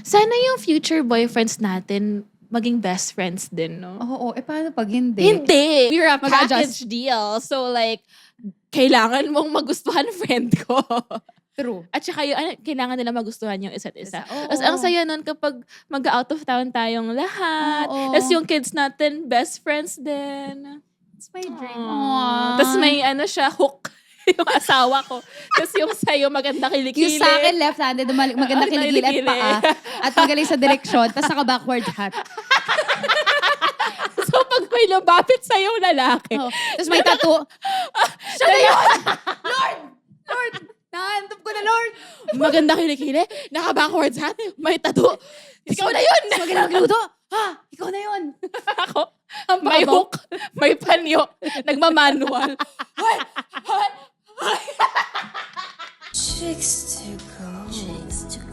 Sana yung future boyfriends natin maging best friends din, no? Oo, paano pag hindi? Hindi! We're a Mag-adjust. package deal. So like, kailangan mong magustuhan friend ko. True. At saka yung, kailangan nila magustuhan yung isa't isa. Oo. Tapos ang saya nun kapag mag-out of town tayong lahat. Oo. Tapos yung kids natin, best friends din. It's my dream. Tapos may siya, hook. Yung asawa ko. Tapos yung sa'yo, maganda kilikili. Yung sa akin, left-handed, maganda kiligil at kilikili. paa. At magaling sa direksyon, tapos naka-backward hat. So pag may lumapit sa'yo lalaki. Oh. Tapos may tattoo. Siya na yun! Lord! Nahandap ko na, Lord! Maganda kilikili, naka-backwards hat, may tattoo. Ikaw na yun! Mas magaling magluto. Ha? Ikaw na yun. Ako, may hook, may panyo, nagmamanual. Chicks to go.